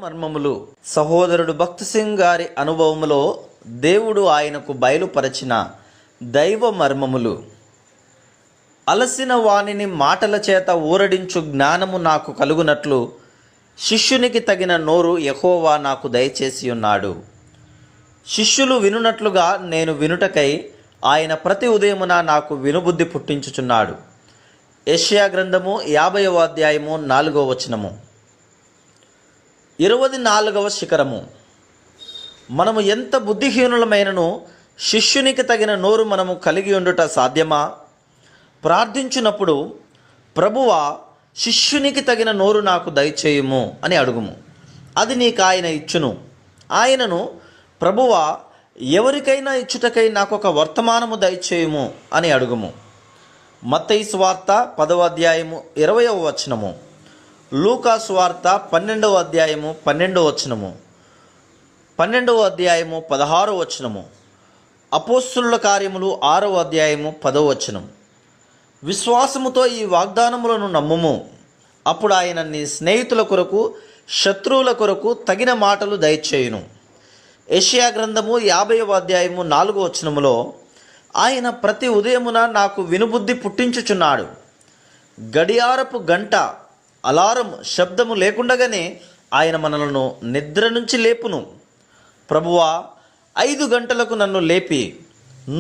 మర్మములు. సహోదరుడు భక్త్ సింగ్ గారి అనుభవములో దేవుడు ఆయనకు బయలుపరచిన దైవ మర్మములు. అలసిన వానిని మాటల చేత ఊరడించు జ్ఞానము నాకు కలుగునట్లు శిష్యునికి తగిన నోరు యెహోవా నాకు దయచేసి ఉన్నాడు. శిష్యులు వినునట్లుగా నేను వినుటకై ఆయన ప్రతి ఉదయమున నాకు వినుబుద్ధి పుట్టించుచున్నాడు. యెషయా గ్రంథము 50వ అధ్యాయము 4వ వచనము. 24వ శిఖరము. మనము ఎంత బుద్ధిహీనులమైనను శిష్యునికి తగిన నోరు మనము కలిగి ఉండుట సాధ్యమా? ప్రార్థించినప్పుడు ప్రభువా శిష్యునికి తగిన నోరు నాకు దయచేయుము అని అడుగుము, అది నీకు ఆయన ఇచ్చును. ఆయనను ప్రభువా ఎవరికైనా ఇచ్చుటకై నాకు ఒక వర్తమానము దయచేయుము అని అడుగుము. మత్తయి సువార్త 10వ అధ్యాయము 20వ వచనము, లూకా సువార్త 12వ అధ్యాయము 12వ వచనము, 12వ అధ్యాయము 16వ వచనము, అపోస్తుల కార్యములు 6వ అధ్యాయము 10వ వచనం. విశ్వాసముతో ఈ వాగ్దానములను నమ్ముము, అప్పుడు ఆయన నీ స్నేహితుల కొరకు శత్రువుల కొరకు తగిన మాటలు దయచేయును. యెషయా గ్రంథము 50వ అధ్యాయము 4వ వచనములో ఆయన ప్రతి ఉదయమున నాకు వినుబుద్ధి పుట్టించుచున్నాడు. గడియారపు గంట అలారం శబ్దము లేకుండగానే ఆయన మనలను నిద్ర నుంచి లేపును. ప్రభువా 5 గంటలకు నన్ను లేపి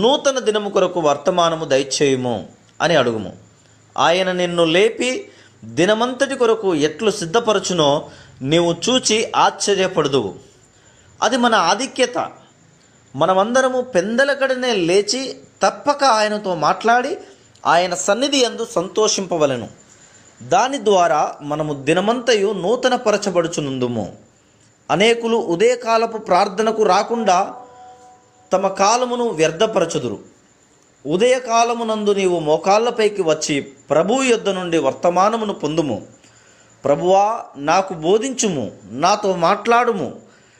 నూతన దినము కొరకు వర్తమానము దయచేయుము అని అడుగుము. ఆయన నిన్ను లేపి దినమంతటి కొరకు ఎట్లు సిద్ధపరచునో నీవు చూచి ఆశ్చర్యపడుదువు. అది మన ఆధిక్యత. మనమందరము పెందలకడనే లేచి తప్పక ఆయనతో మాట్లాడి ఆయన సన్నిధి యందు సంతోషింపవలెను. దాని ద్వారా మనము దినమంతయు నూతన పరచబడుచునుందుము. అనేకులు ఉదయకాలపు ప్రార్థనకు రాకుండా తమ కాలమును వ్యర్థపరచుదురు. ఉదయకాలమునందు నీవు మోకాళ్ళపైకి వచ్చి ప్రభువు యొద్ద నుండి వర్తమానమును పొందుము. ప్రభువా నాకు బోధించుము, నాతో మాట్లాడుము,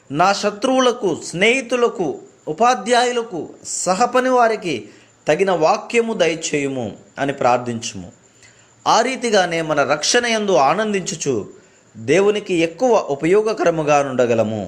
నా శత్రువులకు, స్నేహితులకు, ఉపాధ్యాయులకు, సహపని వారికి తగిన వాక్యము దయచేయుము అని ప్రార్థించుము. ఆ రీతిగానే మన రక్షణ యందు ఆనందించుచు దేవునికి ఎక్కువ ఉపయోగకరముగా ఉండగలము.